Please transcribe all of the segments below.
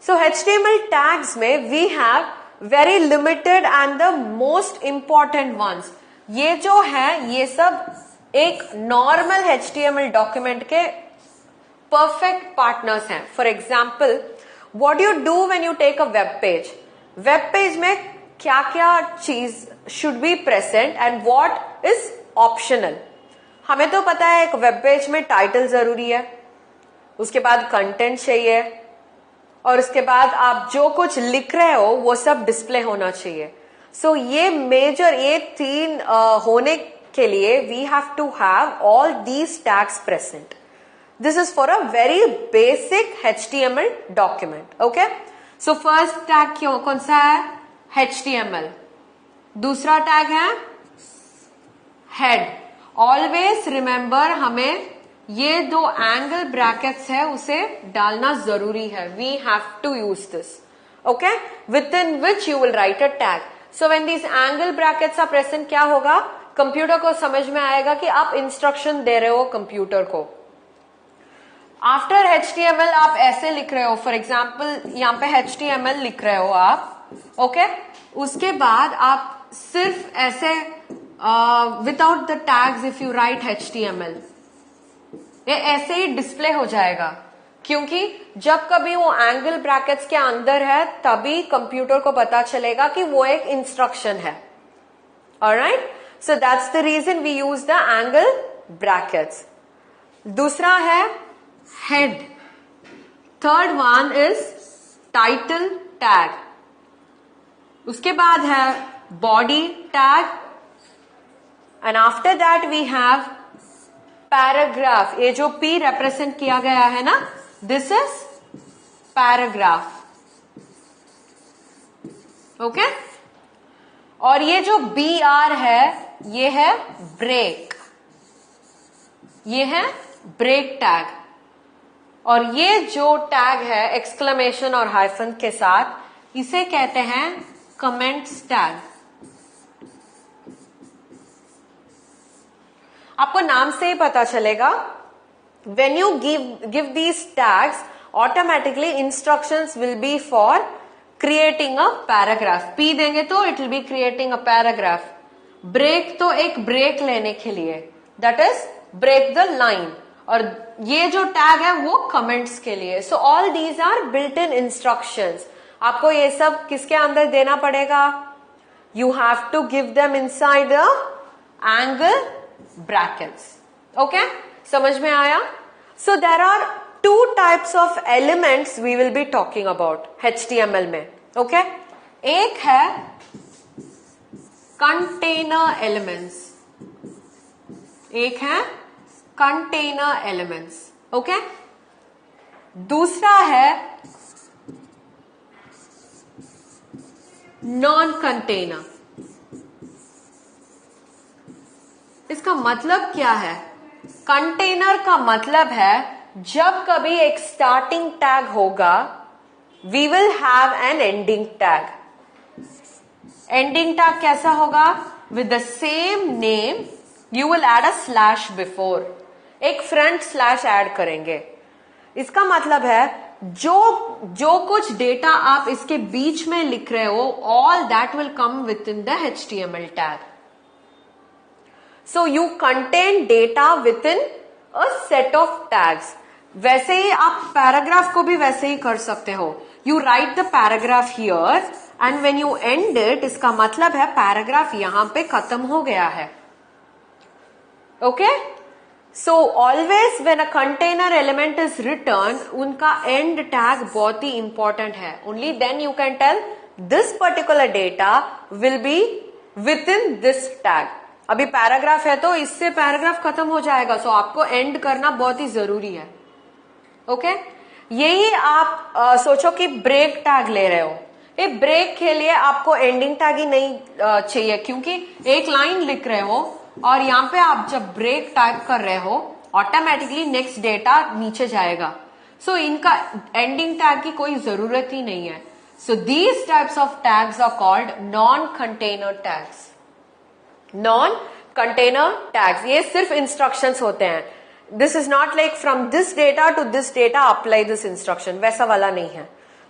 सो HTML tags में we have very limited and the most important ones. ये जो है ये सब एक नॉर्मल HTML डॉक्यूमेंट के परफेक्ट पार्टनर्स हैं. For example, what you do when you take a web page. Web page में क्या क्या चीज should be present and what is optional. हमें तो पता है एक वेब पेज में टाइटल जरूरी है, उसके बाद कंटेंट चाहिए, और उसके बाद आप जो कुछ लिख रहे हो वो सब डिस्प्ले होना चाहिए. सो ये मेजर ये तीन होने के लिए we have to have all these tags present. This is for a very basic HTML document. Okay, so first tag क्यों कौन सा है? HTML. दूसरा टैग है हेड. ऑलवेज रिमेंबर हमें ये दो एंगल ब्रैकेट्स है उसे डालना जरूरी है. We have to use this. Okay, within which you will write a tag. So when these angle brackets are present क्या होगा? कंप्यूटर को समझ में आएगा कि आप इंस्ट्रक्शन दे रहे हो कंप्यूटर को. आफ्टर HTML आप ऐसे लिख रहे हो, फॉर एग्जाम्पल यहां पे HTML लिख रहे हो आप. ओके, उसके बाद आप सिर्फ ऐसे without the tags if you right HTML, ये ऐसे ही डिस्प्ले हो जाएगा, क्योंकि जब कभी वो एंगल ब्रैकेट्स के अंदर है तभी कंप्यूटर को पता चलेगा कि वो एक इंस्ट्रक्शन है. Alright, so that's the reason we use the angle brackets. दूसरा है head. Third one is title tag. उसके बाद है body tag, and after that we have paragraph. ये जो P रिप्रेजेंट किया गया है ना, दिस इज पैराग्राफ. ओके, और ये जो BR है ये है ब्रेक. ये है ब्रेक टैग. और ये जो टैग है एक्सक्लेमेशन और हाइफन के साथ, इसे कहते हैं कमेंट्स टैग. आपको नाम से ही पता चलेगा. When you give these tags, automatically instructions will be for creating a paragraph. P देंगे तो it will be creating a paragraph. Break तो एक ब्रेक लेने के लिए, that is break the line. और ये जो टैग है वो कमेंट्स के लिए. So all these are built in instructions. आपको ये सब किसके अंदर देना पड़ेगा? You have to give them inside the angle brackets. Okay, समझ में आया? So there are two types of elements we will be talking about HTML में. ओके, एक है कंटेनर एलिमेंट्स, एक है कंटेनर एलिमेंट्स. ओके, दूसरा है नॉन कंटेनर. इसका मतलब क्या है? कंटेनर का मतलब है जब कभी एक स्टार्टिंग टैग होगा, we will have an ending tag. Ending tag कैसा होगा? With the same name you will add a slash before. एक फ्रंट स्लैश ऐड करेंगे. इसका मतलब है जो कुछ डेटा आप इसके बीच में लिख रहे हो, all that will come with in the HTML tag. So you contain data within a set of tags. वैसे ही आप पैराग्राफ को भी वैसे ही कर सकते हो. You write the paragraph here and when you end it, इसका मतलब है पैराग्राफ यहां पे खत्म हो गया है. Okay? So always when a container element is written, उनका end tag बहुत ही important है. Only then you can tell this particular data will be within this tag. अभी पैराग्राफ है तो इससे पैराग्राफ खत्म हो जाएगा, सो आपको एंड करना बहुत ही जरूरी है. ओके, यही आप सोचो कि ब्रेक टैग ले रहे हो. ये ब्रेक के लिए आपको एंडिंग टैग ही नहीं चाहिए, क्योंकि एक लाइन लिख रहे हो और यहाँ पे आप जब ब्रेक टाइप कर रहे हो ऑटोमेटिकली नेक्स्ट डेटा नीचे जाएगा. सो इनका एंडिंग टैग की कोई जरूरत ही नहीं है. So these types of tags are called non container tags. Non container tags ये सिर्फ इंस्ट्रक्शंस होते हैं. This is not like from this data to this data apply this instruction, वैसा वाला नहीं है.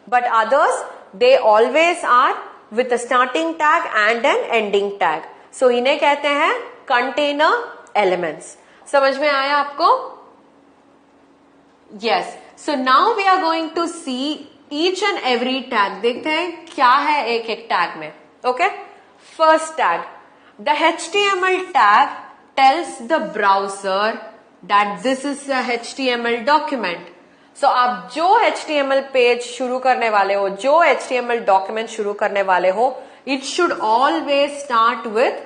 but others they always are with a starting tag and an ending tag. So इन्हें कहते हैं container elements. समझ में आया आपको? Yes. So now we are going to see each and every tag. देखते हैं क्या है एक एक tag में. Okay? First tag. The HTML tag tells the browser that this is a HTML document. So आप जो HTML पेज शुरू करने वाले हो, जो HTML डॉक्यूमेंट शुरू करने वाले हो, it should always start with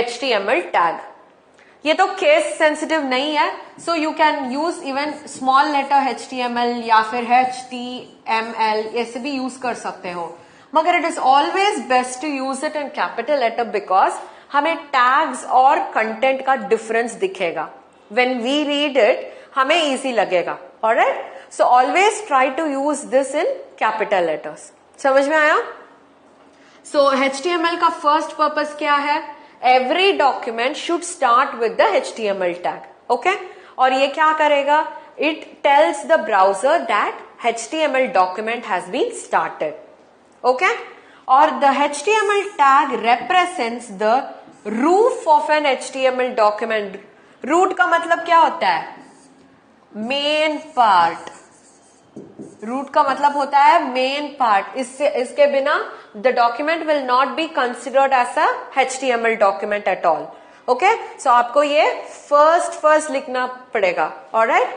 HTML tag. ये तो केस सेंसिटिव नहीं है, so you can use even small letter HTML या फिर HTML ऐसे भी यूज कर सकते हो, मगर it is always best to use it in capital letter because हमें टैग्स और कंटेंट का डिफरेंस दिखेगा. व्हेन वी रीड इट हमें इजी लगेगा. Alright, so always try to use this in capital letters. समझ में आया? सो HTML का फर्स्ट पर्पस क्या है? Every document should start with the HTML tag. Okay? और ये क्या करेगा? It tells the browser that HTML document has been started. Okay? और the HTML tag represents the roof of an HTML document. Root का मतलब क्या होता है? Main part. रूट का मतलब होता है मेन पार्ट. इसके बिना the document will not be considered as a HTML document at all. Okay, so आपको ये फर्स्ट लिखना पड़ेगा. ऑलराइट.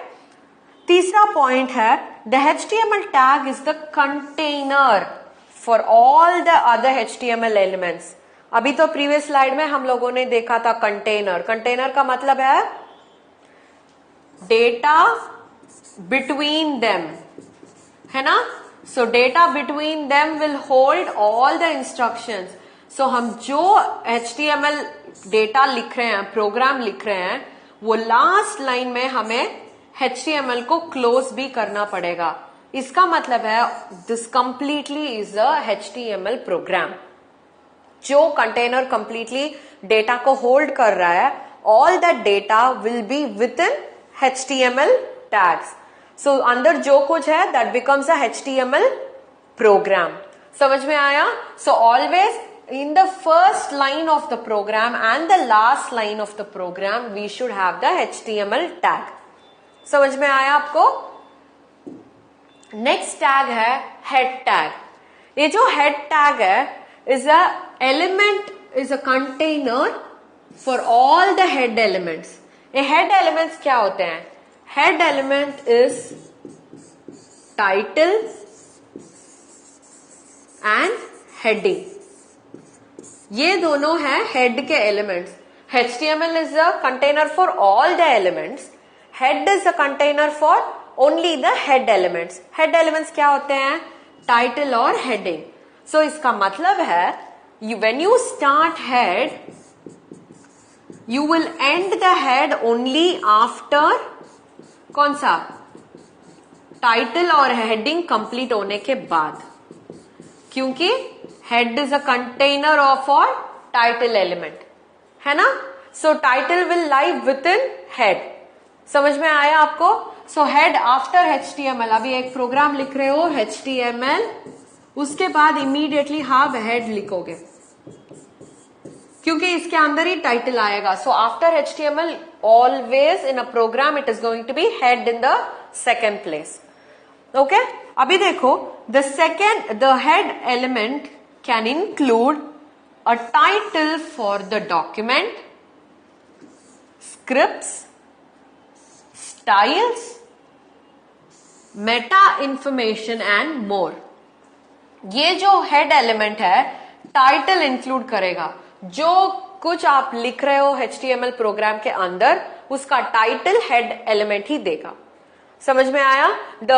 तीसरा पॉइंट है the HTML tag is the container for all the other HTML elements. अभी तो प्रीवियस स्लाइड में हम लोगों ने देखा था कंटेनर. कंटेनर का मतलब है डेटा बिटवीन देम, है ना? So data between them will hold all the instructions. So हम जो HTML डेटा लिख रहे हैं, प्रोग्राम लिख रहे हैं, वो लास्ट लाइन में हमें HTML को क्लोज भी करना पड़ेगा. इसका मतलब है this completely is a HTML program. जो कंटेनर कंप्लीटली डेटा को होल्ड कर रहा है, all that data will be within HTML tags. So अंदर जो कुछ है that becomes a HTML program. समझ में आया? So always in the first line of the program and the last line of the program we should have the HTML tag. समझ में आया आपको? नेक्स्ट टैग है head tag. ये जो head tag है is a element, is a container for all the head elements. ये head elements क्या होते हैं? Head element is title and heading. ये दोनों हैं head के elements. HTML is a container for all the elements. Head is a container for only the head elements. Head elements क्या होते हैं? Title और heading. So इसका मतलब है when you start head, you will end the head only after कौन सा? Title और हेडिंग कंप्लीट होने के बाद, क्योंकि head is a container of और टाइटल एलिमेंट, है ना? सो title will lie with in head. समझ में आया आपको? So head after HTML. अभी एक प्रोग्राम लिख रहे हो HTML, उसके बाद इमीडिएटली आप हेड लिखोगे, क्योंकि इसके अंदर ही टाइटल आएगा. So after HTML always in a program it is going to be head in the second place. Okay? अभी देखो the head element can include a title for the document, scripts, styles, meta information and more. ये जो head element है title include करेगा. जो कुछ आप लिख रहे हो HTML प्रोग्राम के अंदर, उसका टाइटल हेड एलिमेंट ही देगा. समझ में आया? The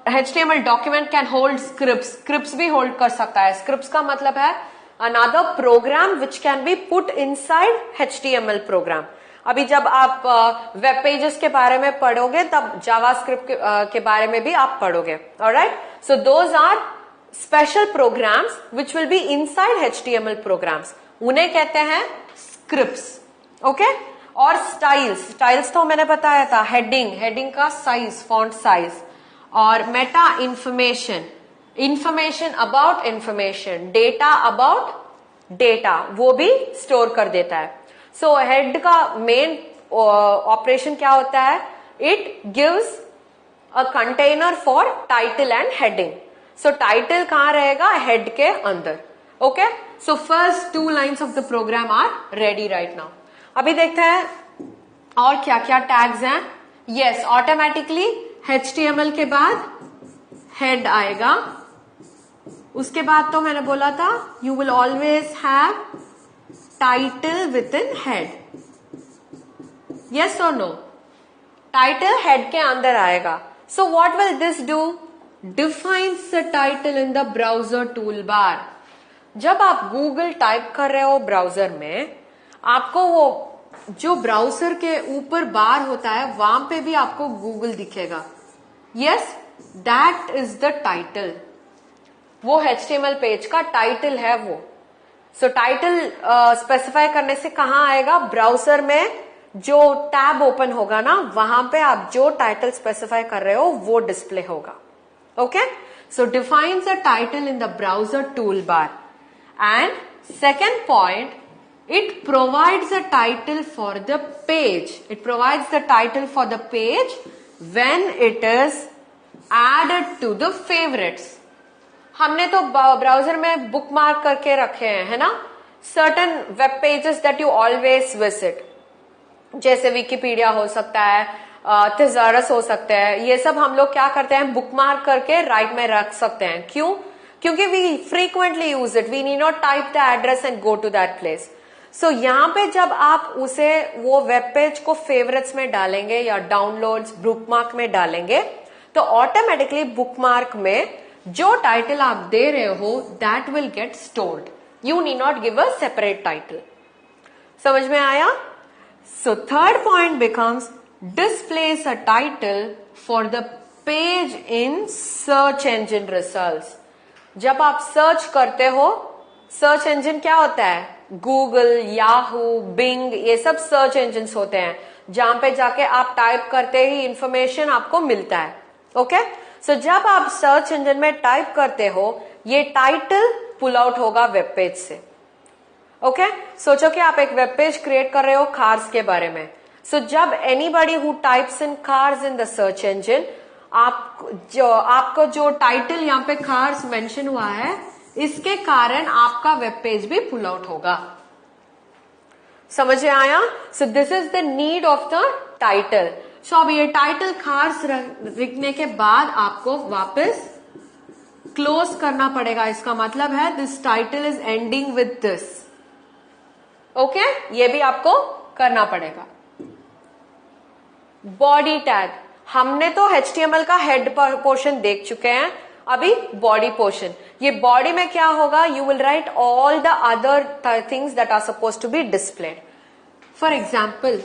HTML document can hold scripts. Scripts भी होल्ड कर सकता है. स्क्रिप्ट्स का मतलब है another program which can be put inside HTML program. अभी जब आप वेब पेजेस के बारे में पढ़ोगे तब जावास्क्रिप्ट के बारे में भी आप पढ़ोगे. Alright? So those are special programs which will be inside HTML programs. उन्हें कहते हैं स्क्रिप्ट्स. ओके? और स्टाइल्स तो मैंने बताया था. हेडिंग का साइज, फॉन्ट साइज. और meta information, information about information, data about data, वो भी स्टोर कर देता है. सो हेड का मेन ऑपरेशन क्या होता है? It gives a container for title and heading. So title कहां रहेगा? हेड के अंदर. Okay, so first 2 lines of the program are ready right now. अभी देखते हैं और क्या क्या टैग्स हैं. यस, ऑटोमेटिकली HTML के बाद हेड आएगा. उसके बाद तो मैंने बोला था you will always have title with in head. Yes और नो? टाइटल हेड के अंदर आएगा. So what will this do? Defines the title in the browser tool bar. जब आप गूगल टाइप कर रहे हो ब्राउजर में, आपको वो जो ब्राउजर के ऊपर बार होता है वहां पे भी आपको गूगल दिखेगा. Yes, that is the title. वो HTML पेज का टाइटल है वो. सो टाइटल स्पेसिफाई करने से कहां आएगा? ब्राउजर में जो टैब ओपन होगा ना, वहां पे आप जो टाइटल स्पेसिफाई कर रहे हो वो डिस्प्ले होगा. Okay, so defines the title in the browser tool bar. And second point, it provides a title for the page. It provides the title for the page when it is added to the favorites. हमने तो browser में bookmark करके रखे हैं, है ना, certain web pages that you always visit. जैसे Wikipedia हो सकता है, थिसारस हो सकता है. ये सब हम लोग क्या करते हैं? बुकमार्क करके राइट में रख सकते हैं. क्यों? क्योंकि we frequently use it. We need not type the address and go to that place. सो यहां पे जब आप उसे वो वेब पेज को फेवरेट्स में डालेंगे या डाउनलोड्स बुकमार्क में डालेंगे, तो ऑटोमेटिकली बुकमार्क में जो टाइटल आप दे रहे हो that will get stored. You need not give a separate title. समझ में आया? So third point becomes displace a title for the page in search engine results. जब आप सर्च करते हो, सर्च इंजन क्या होता है? गूगल, याहू, बिंग, ये सब सर्च इंजन होते हैं जहां पे जाके आप टाइप करते ही इंफॉर्मेशन आपको मिलता है. ओके, सो जब आप सर्च इंजन में टाइप करते हो, ये टाइटल पुल आउट होगा वेब पेज से. ओके, सोचो कि आप एक वेब पेज क्रिएट कर रहे हो कार्स के बारे में. सो जब anybody who types in cars in the search engine, आपको जो टाइटल यहाँ पे कार्स मेंशन हुआ है, इसके कारण आपका वेब पेज भी पुल आउट होगा. समझ में आया? So this is the need of the title. So अब ये टाइटल खास लिखने के बाद आपको वापस क्लोज करना पड़ेगा. इसका मतलब है this title is ending with this. Okay, ये भी आपको करना पड़ेगा. बॉडी टैग, हमने तो HTML का हेड पोर्शन देख चुके हैं. अभी बॉडी पोर्शन. ये बॉडी में क्या होगा? You will write all the other things that are suppose to be displayed. For example,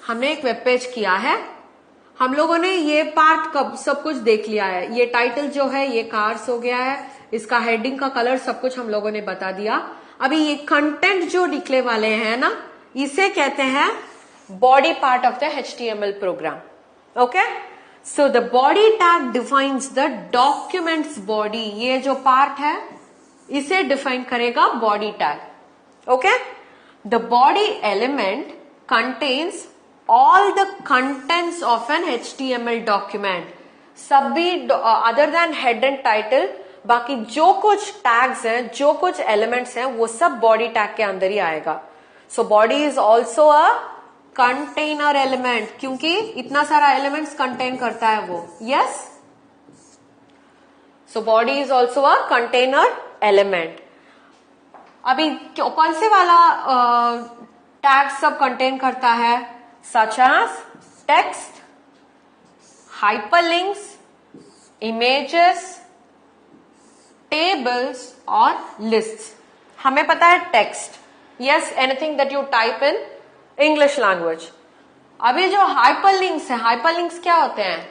हमने एक वेब पेज किया है, हम लोगों ने ये पार्ट सब कुछ देख लिया है. ये टाइटल जो है ये कार्स हो गया है, इसका हेडिंग का कलर सब कुछ हम लोगों ने बता दिया. अभी ये कंटेंट जो निकले वाले हैं ना, इसे कहते हैं body part of the HTML program. Okay, so the body tag defines the document's body. ये जो पार्ट है इसे डिफाइन करेगा body tag. Okay, the body element contains all the contents of an HTML document. सभी other than head and title, बाकी जो कुछ tags हैं, जो कुछ एलिमेंट्स हैं, वो सब बॉडी टैग के अंदर ही आएगा. So body is also a container element, क्योंकि इतना सारा एलिमेंट्स कंटेन करता है वो. Yes, so body is also a container element. अभी कौन से वाला टैग सब कंटेन करता है? Such as text, hyperlinks, images, tables और लिस्ट्स. हमें पता है text. Yes, anything that you type in English language. अभी जो हाइपरलिंक्स है, हाइपरलिंक्स क्या होते हैं?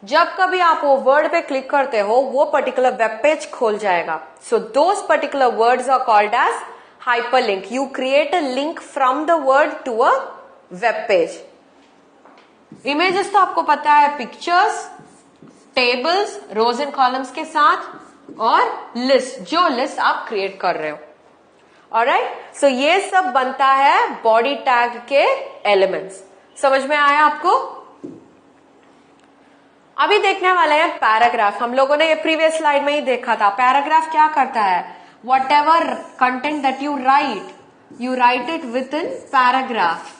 जब कभी आप वो वर्ड पे क्लिक करते हो, वो पर्टिकुलर वेब पेज खोल जाएगा. So those particular words are called as hyperlink. You create a link from the word to a web page. Images तो आपको पता है, pictures, tables, rows and columns के साथ, और लिस्ट, जो लिस्ट आप क्रिएट कर रहे हो। ऑलराइट, सो ये सब बनता है बॉडी टैग के एलिमेंट्स। समझ में आया आपको? अभी देखने वाले हैं पैराग्राफ। हम लोगों ने ये प्रीवियस स्लाइड में ही देखा था। पैराग्राफ क्या करता है? What ever content that you right it with in paragraph.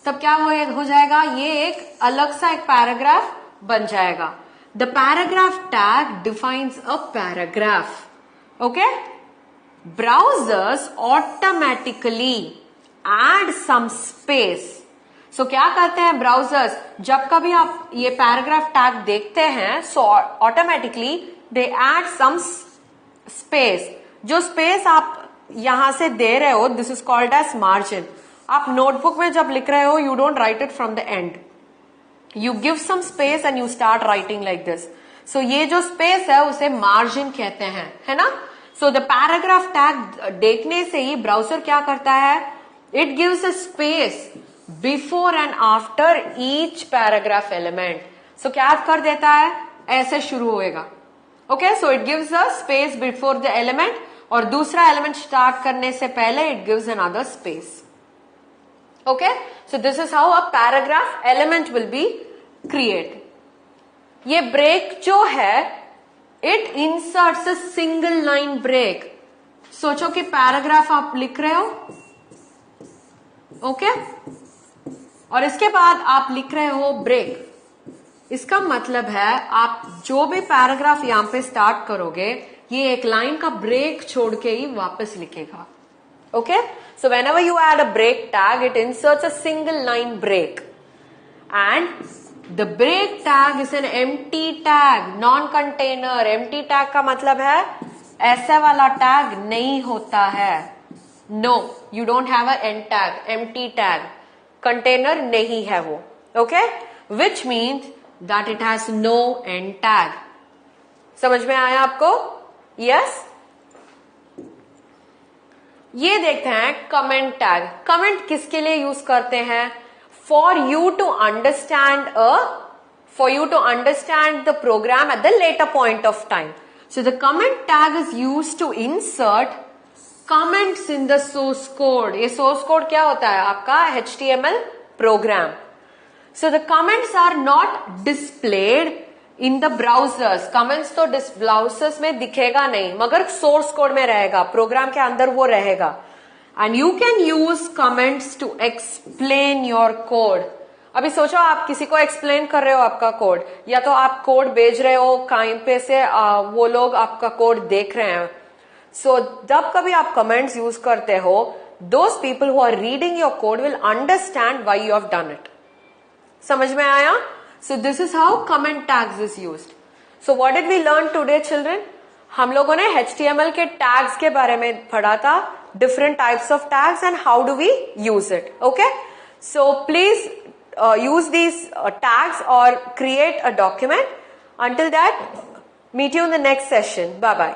तब क्या हो जाएगा? ये एक अलग सा एक पैराग्राफ बन जाएगा। The paragraph tag defines a paragraph. Okay, browsers automatically add some space. So क्या करते हैं ब्राउजर्स? जब कभी आप ये पैराग्राफ टैग देखते हैं, so automatically they add some space. जो स्पेस आप यहां से दे रहे हो, this is called as margin. आप नोटबुक में जब लिख रहे हो, you don't write it from the end, you give some space and you start writing like this. So ये जो स्पेस है उसे मार्जिन कहते हैं, है ना? सो द पैराग्राफ टैग देखने से ही ब्राउजर क्या करता है? It gives a space before and after each paragraph element. So क्या कर देता है? ऐसे शुरू होएगा। Okay, so it gives a space before the element, और दूसरा एलिमेंट स्टार्ट करने से पहले it gives another space. Okay, so this is how a paragraph element will be create. ये ब्रेक जो है, it inserts a single line break. सोचो कि पैराग्राफ आप लिख रहे हो, ओके, और इसके बाद आप लिख रहे हो ब्रेक। इसका मतलब है आप जो भी पैराग्राफ यहां पे स्टार्ट करोगे, ये एक लाइन का ब्रेक छोड़ के ही वापस लिखेगा। Okay, so whenever you add a break tag, it inserts a single line break, and the break tag is an empty tag, non-container। empty tag का मतलब है ऐसा वाला टैग नहीं होता है। No, you don't have a end tag, empty tag, container नहीं है वो। Okay, which means that it has no end tag। समझ में आया आपको? Yes? ये देखते हैं कमेंट टैग। कमेंट किसके लिए यूज करते हैं? For you to understand the program at the later point of time. So the comment tag is use to insert comments in the source code. ये सोर्स कोड क्या होता है? आपका HTML program. So the comments are not displayed in the browsers. Comments तो browsers में दिखेगा नहीं, मगर सोर्स कोड में रहेगा, प्रोग्राम के अंदर वो रहेगा। And you can use comments to explain your code. अभी सोचो आप किसी को एक्सप्लेन कर रहे हो आपका कोड, या तो आप कोड भेज रहे हो कहीं पे से, वो लोग आपका कोड देख रहे हैं। सो जब कभी आप कमेंट्स यूज करते हो, those people who are reading your code will understand why you have done it. समझ में आया? So this is how comment tags is used. So what did we learn today, children? हम लोगों ने HTML के tags के बारे में पढ़ा था, different types of tags and how do we use it. Okay? So please use these tags or create a document. Until that, meet you in the next session. Bye bye.